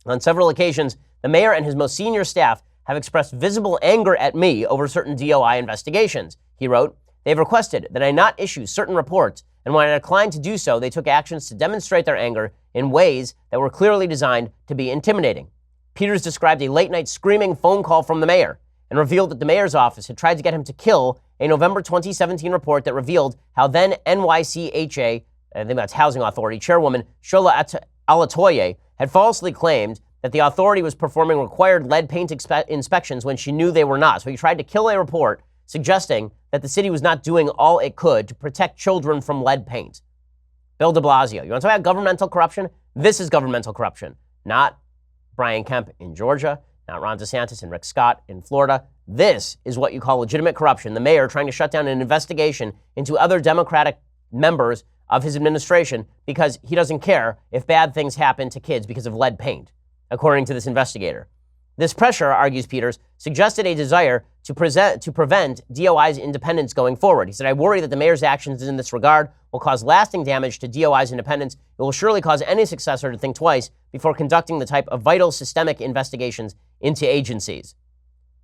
On several occasions, the mayor and his most senior staff have expressed visible anger at me over certain DOI investigations. He wrote, "They've requested that I not issue certain reports, and when I declined to do so, they took actions to demonstrate their anger in ways that were clearly designed to be intimidating." Peters described a late-night screaming phone call from the mayor and revealed that the mayor's office had tried to get him to kill a November 2017 report that revealed how then NYCHA, I think that's Housing Authority, Chairwoman Shola Alatoye had falsely claimed that the authority was performing required lead paint inspections when she knew they were not. So he tried to kill a report suggesting that the city was not doing all it could to protect children from lead paint. Bill de Blasio. You want to talk about governmental corruption? This is governmental corruption, not Brian Kemp in Georgia, not Ron DeSantis and Rick Scott in Florida. This is what you call legitimate corruption. The mayor trying to shut down an investigation into other Democratic members of his administration because he doesn't care if bad things happen to kids because of lead paint, according to this investigator. This pressure, argues Peters, suggested a desire to prevent DOI's independence going forward. He said, "I worry that the mayor's actions in this regard will cause lasting damage to DOI's independence. It will surely cause any successor to think twice before conducting the type of vital systemic investigations into agencies."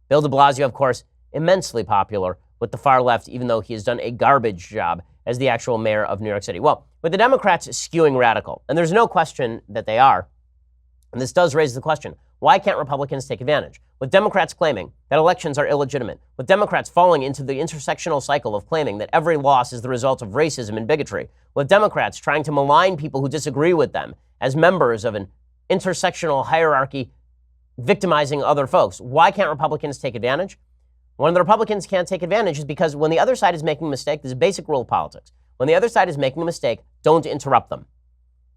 Bill de Blasio, of course, immensely popular with the far left, even though he has done a garbage job as the actual mayor of New York City. Well, with the Democrats skewing radical, and there's no question that they are, and this does raise the question, why can't Republicans take advantage? With Democrats claiming that elections are illegitimate, with Democrats falling into the intersectional cycle of claiming that every loss is the result of racism and bigotry, with Democrats trying to malign people who disagree with them as members of an intersectional hierarchy victimizing other folks, why can't Republicans take advantage? When the Republicans can't take advantage is because when the other side is making a mistake, there's a basic rule of politics. When the other side is making a mistake, don't interrupt them.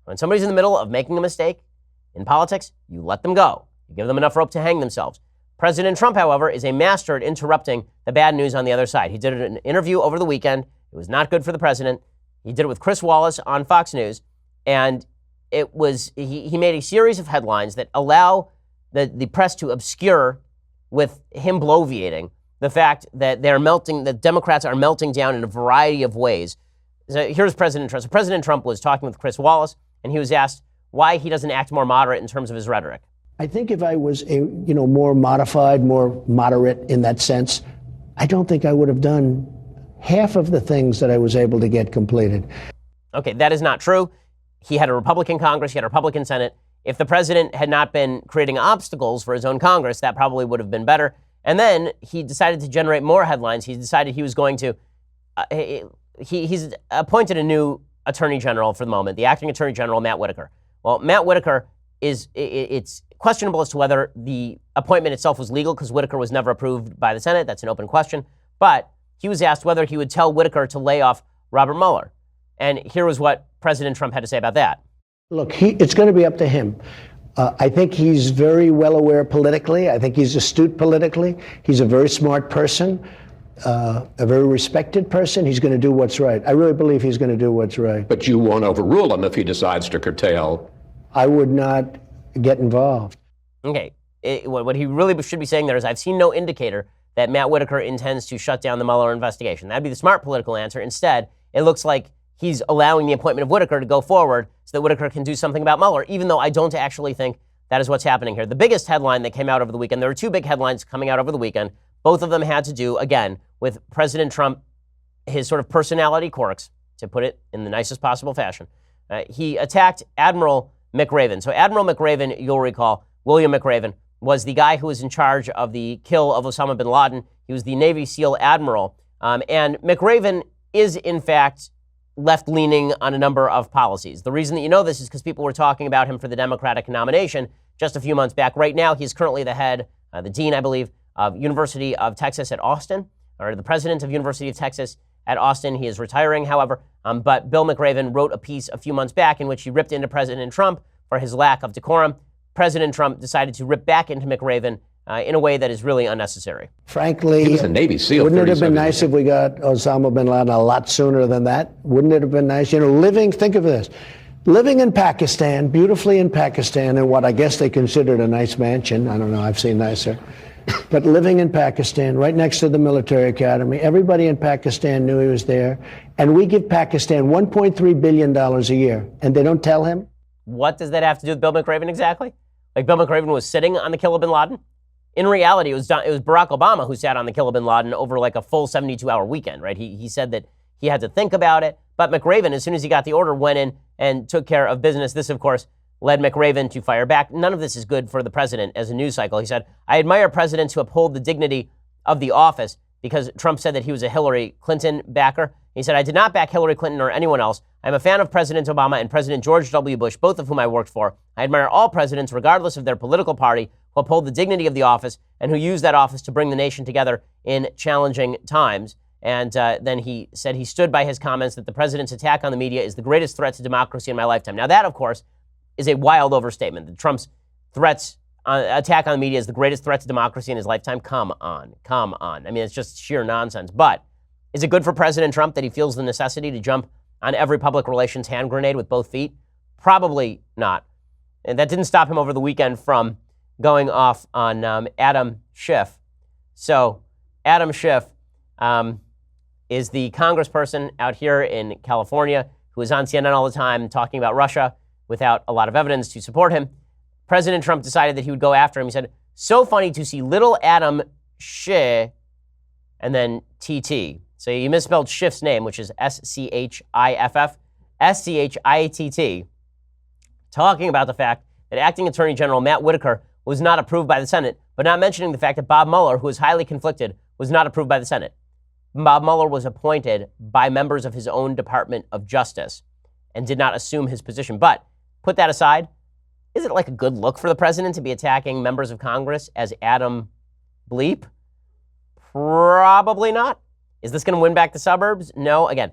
When somebody's in the middle of making a mistake in politics, you let them go. You give them enough rope to hang themselves. President Trump, however, is a master at interrupting the bad news on the other side. He did an interview over the weekend. It was not good for the president. He did it with Chris Wallace on Fox News, and it was he made a series of headlines that allow the press to obscure, with him bloviating, the fact that the Democrats are melting down in a variety of ways. So here's President Trump. So President Trump was talking with Chris Wallace, and he was asked why he doesn't act more moderate in terms of his rhetoric. I think if I was more modified, more moderate in that sense, I don't think I would have done half of the things that I was able to get completed. Okay, that is not true. He had a Republican Congress, he had a Republican Senate. If the president had not been creating obstacles for his own Congress, that probably would have been better. And then he decided to generate more headlines. He decided he was going to, he's appointed a new attorney general for the moment, the acting attorney general, Matt Whitaker. Well, Matt Whitaker it's questionable as to whether the appointment itself was legal because Whitaker was never approved by the Senate. That's an open question. But he was asked whether he would tell Whitaker to lay off Robert Mueller. And here was what President Trump had to say about that. Look, it's going to be up to him. I think he's very well aware politically. I think he's astute politically. He's a very smart person, a very respected person. He's going to do what's right. I really believe he's going to do what's right. But you won't overrule him if he decides to curtail. I would not get involved. Okay. What he really should be saying there is, I've seen no indicator that Matt Whitaker intends to shut down the Mueller investigation. That'd be the smart political answer. Instead, it looks like he's allowing the appointment of Whitaker to go forward so that Whitaker can do something about Mueller, even though I don't actually think that is what's happening here. The biggest headline that came out over the weekend, there were two big headlines coming out over the weekend. Both of them had to do, again, with President Trump, his sort of personality quirks, to put it in the nicest possible fashion. He attacked Admiral McRaven. So Admiral McRaven, you'll recall, William McRaven, was the guy who was in charge of the kill of Osama bin Laden. He was the Navy SEAL admiral. And McRaven is, in fact, left-leaning on a number of policies. The reason that you know this is because people were talking about him for the Democratic nomination just a few months back. Right now, he's currently the head, the dean, I believe, of University of Texas at Austin, or the president of University of Texas at Austin. He is retiring, however. But Bill McRaven wrote a piece a few months back in which he ripped into President Trump for his lack of decorum. President Trump decided to rip back into McRaven in a way that is really unnecessary. Frankly, He was a Navy SEAL. wouldn't it have been 37 nice if we got Osama bin Laden a lot sooner than that? Wouldn't it have been nice? Think of this. Living in Pakistan, beautifully in Pakistan, in what I guess they considered a nice mansion. I don't know, I've seen nicer. But living in Pakistan, right next to the military academy, everybody in Pakistan knew he was there. And we give Pakistan $1.3 billion a year, and they don't tell him? What does that have to do with Bill McRaven exactly? Like Bill McRaven was sitting on the kill of bin Laden? In reality, it was Barack Obama who sat on the kill of bin Laden over like a full 72-hour weekend, right? He said that he had to think about it. But McRaven, as soon as he got the order, went in and took care of business. This, of course, led McRaven to fire back. None of this is good for the president as a news cycle. He said, I admire presidents who uphold the dignity of the office, because Trump said that he was a Hillary Clinton backer. He said, I did not back Hillary Clinton or anyone else. I'm a fan of President Obama and President George W. Bush, both of whom I worked for. I admire all presidents, regardless of their political party, who uphold the dignity of the office and who use that office to bring the nation together in challenging times. And then he said he stood by his comments that the president's attack on the media is the greatest threat to democracy in my lifetime. Now that, of course, is a wild overstatement. That Trump's attack on the media is the greatest threat to democracy in his lifetime. Come on. I mean, it's just sheer nonsense. But is it good for President Trump that he feels the necessity to jump on every public relations hand grenade with both feet? Probably not. And that didn't stop him over the weekend from going off on Adam Schiff. So Adam Schiff is the congressperson out here in California who is on CNN all the time talking about Russia without a lot of evidence to support him. President Trump decided that he would go after him. He said, so funny to see little Adam Schiff and then TT. So he misspelled Schiff's name, which is S-C-H-I-F-F, S-C-H-I-T-T, talking about the fact that Acting Attorney General Matt Whitaker was not approved by the Senate, but not mentioning the fact that Bob Mueller, who is highly conflicted, was not approved by the Senate. Bob Mueller was appointed by members of his own Department of Justice and did not assume his position. But put that aside, is it like a good look for the president to be attacking members of Congress as Adam Bleep? Probably not. Is this going to win back the suburbs? No. Again,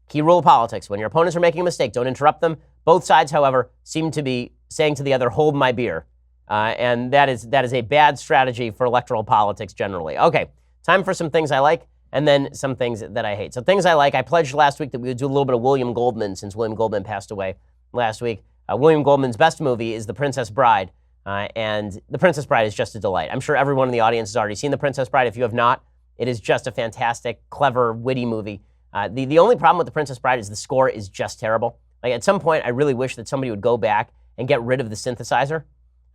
key rule of politics. When your opponents are making a mistake, don't interrupt them. Both sides, however, seem to be saying to the other, hold my beer. And that is a bad strategy for electoral politics generally. Okay, time for some things I like and then some things that I hate. So things I like, I pledged last week that we would do a little bit of William Goldman since William Goldman passed away last week. William Goldman's best movie is The Princess Bride. And The Princess Bride is just a delight. I'm sure everyone in the audience has already seen The Princess Bride. If you have not, it is just a fantastic, clever, witty movie. The only problem with The Princess Bride is the score is just terrible. Like at some point, I really wish that somebody would go back and get rid of the synthesizer.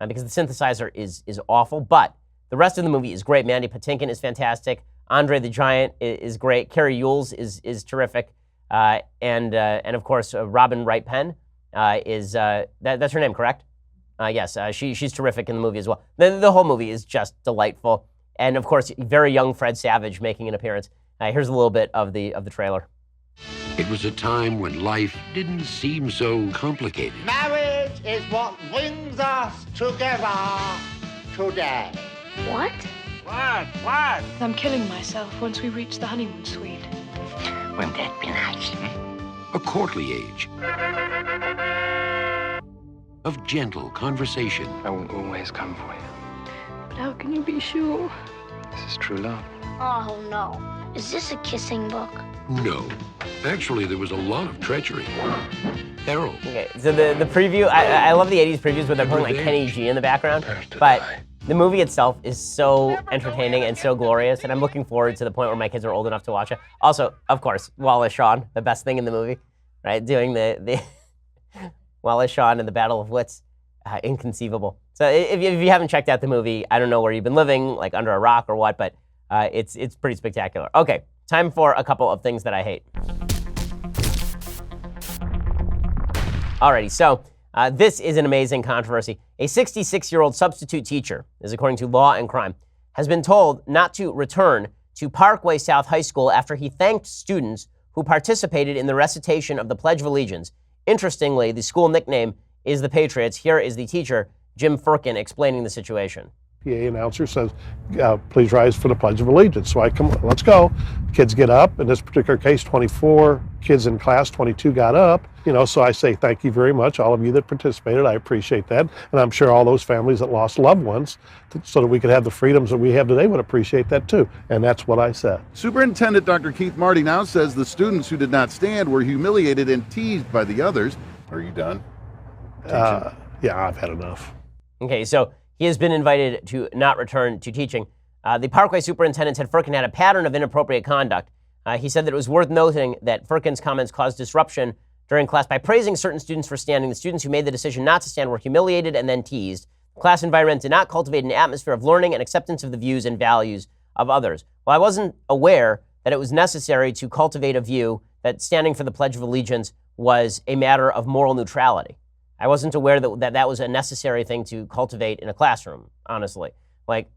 because the synthesizer is awful. But the rest of the movie is great. Mandy Patinkin is fantastic. Andre the Giant is great. Carrie Ewells is terrific. And of course, Robin Wright Penn is, that's her name, correct? Yes, she's terrific in the movie as well. The whole movie is just delightful. And of course, very young Fred Savage making an appearance. Here's a little bit of the trailer. It was a time when life didn't seem so complicated. Marriage is what brings us together today. What? What? I'm killing myself once we reach the honeymoon suite. Wouldn't that be nice? A courtly age of gentle conversation. I will always come for you. But how can you be sure? This is true love. Oh, no. Is this a kissing book? No. Actually, there was a lot of treachery. Errol. Okay, so the preview, I love the 80s previews where they're putting like Kenny G in the background, but the movie itself is so entertaining and so glorious, and I'm looking forward to the point where my kids are old enough to watch it. Also, of course, Wallace Shawn, the best thing in the movie, right? Doing the Wallace Shawn and the Battle of Wits, inconceivable. So if you haven't checked out the movie, I don't know where you've been living, like under a rock or what, but it's pretty spectacular. Okay, time for a couple of things that I hate. Alrighty, so this is an amazing controversy. A 66-year-old substitute teacher, is according to Law and Crime, has been told not to return to Parkway South High School after he thanked students who participated in the recitation of the Pledge of Allegiance. Interestingly, the school nickname is the Patriots. Here is the teacher, Jim Firkin, explaining the situation. PA announcer says, please rise for the Pledge of Allegiance. So I come, let's go. Kids get up. In this particular case, 24 kids in class, 22 got up. So I say, thank you very much, all of you that participated. I appreciate that. And I'm sure all those families that lost loved ones, so that we could have the freedoms that we have today, would appreciate that too. And that's what I said. Superintendent Dr. Keith Marty now says the students who did not stand were humiliated and teased by the others. Are you done? Yeah, I've had enough. Okay, so he has been invited to not return to teaching. The Parkway superintendent said Firkin had a pattern of inappropriate conduct. He said that it was worth noting that Firkin's comments caused disruption during class by praising certain students for standing. The students who made the decision not to stand were humiliated and then teased. The class environment did not cultivate an atmosphere of learning and acceptance of the views and values of others. Well, I wasn't aware that it was necessary to cultivate a view that standing for the Pledge of Allegiance was a matter of moral neutrality. I wasn't aware that was a necessary thing to cultivate in a classroom, honestly. Like,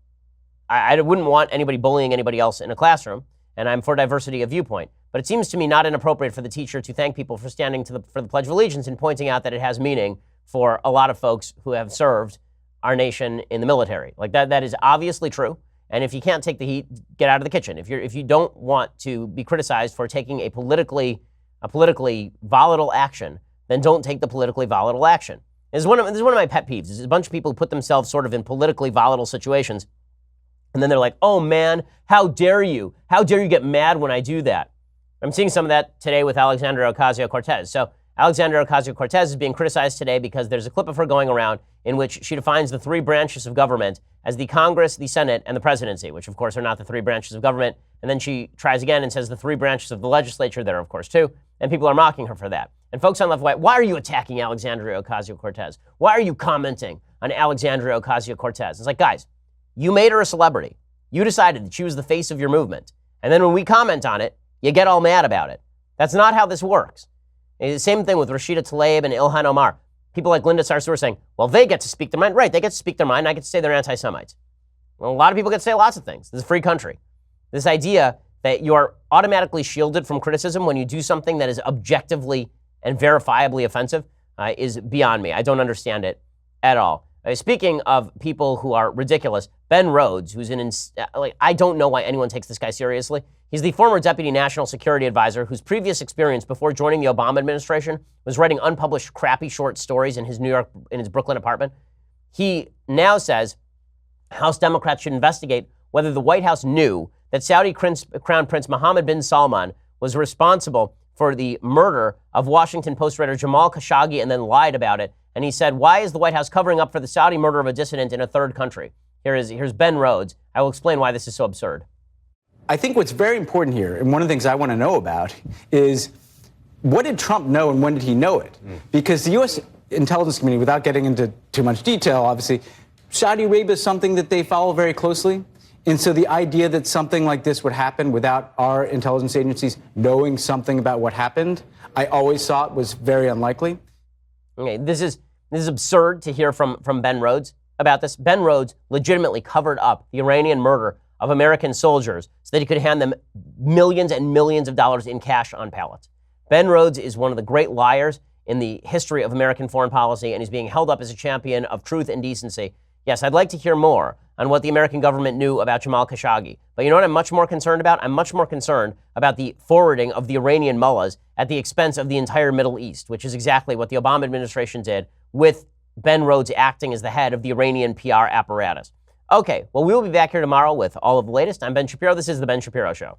I wouldn't want anybody bullying anybody else in a classroom, and I'm for diversity of viewpoint. But it seems to me not inappropriate for the teacher to thank people for standing for the Pledge of Allegiance and pointing out that it has meaning for a lot of folks who have served our nation in the military. Like, that is obviously true. And if you can't take the heat, get out of the kitchen. If you don't want to be criticized for taking a politically volatile action, then don't take the politically volatile action. This is one of my pet peeves. Is a bunch of people who put themselves sort of in politically volatile situations, and then they're like, oh man, how dare you? How dare you get mad when I do that? I'm seeing some of that today with Alexandria Ocasio-Cortez. So Alexandria Ocasio-Cortez is being criticized today because there's a clip of her going around in which she defines the three branches of government as the Congress, the Senate, and the presidency, which of course are not the three branches of government. And then she tries again and says the three branches of the legislature, there are of course two, and people are mocking her for that. And folks on left, right, why are you attacking Alexandria Ocasio-Cortez? Why are you commenting on Alexandria Ocasio-Cortez? It's like, guys, you made her a celebrity. You decided that she was the face of your movement. And then when we comment on it, you get all mad about it. That's not how this works. It's the same thing with Rashida Tlaib and Ilhan Omar. People like Linda Sarsour are saying, well, they get to speak their mind. Right, they get to speak their mind. I get to say they're anti-Semites. Well, a lot of people get to say lots of things. This is a free country. This idea that you are automatically shielded from criticism when you do something that is objectively and verifiably offensive is beyond me. I don't understand it at all. Speaking of people who are ridiculous, Ben Rhodes, who's I don't know why anyone takes this guy seriously. He's the former deputy national security advisor whose previous experience before joining the Obama administration was writing unpublished crappy short stories in his Brooklyn apartment. He now says House Democrats should investigate whether the White House knew that Saudi Crown Prince Mohammed bin Salman was responsible for the murder of Washington Post writer Jamal Khashoggi and then lied about it. And he said, why is the White House covering up for the Saudi murder of a dissident in a third country? Here's Ben Rhodes. I will explain why this is so absurd. I think what's very important here, and one of the things I want to know about, is what did Trump know and when did he know it? Because the U.S. intelligence community, without getting into too much detail, obviously, Saudi Arabia is something that they follow very closely. And so the idea that something like this would happen without our intelligence agencies knowing something about what happened, I always thought was very unlikely. Okay, this is absurd to hear from Ben Rhodes about this. Ben Rhodes legitimately covered up the Iranian murder of American soldiers so that he could hand them millions and millions of dollars in cash on pallets. Ben Rhodes is one of the great liars in the history of American foreign policy, and he's being held up as a champion of truth and decency. Yes, I'd like to hear more on what the American government knew about Jamal Khashoggi. But you know what I'm much more concerned about? I'm much more concerned about the forwarding of the Iranian mullahs at the expense of the entire Middle East, which is exactly what the Obama administration did with Ben Rhodes acting as the head of the Iranian PR apparatus. Okay, well, we will be back here tomorrow with all of the latest. I'm Ben Shapiro. This is The Ben Shapiro Show.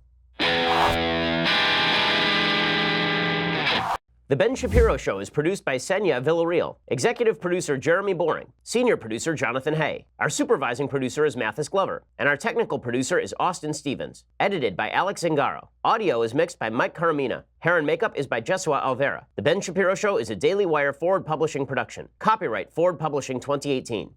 The Ben Shapiro Show is produced by Senya Villarreal, executive producer Jeremy Boring, senior producer Jonathan Hay. Our supervising producer is Mathis Glover, and our technical producer is Austin Stevens. Edited by Alex Zingaro. Audio is mixed by Mike Caramina. Hair and makeup is by Jesua Alvera. The Ben Shapiro Show is a Daily Wire Forward Publishing production. Copyright Forward Publishing 2018.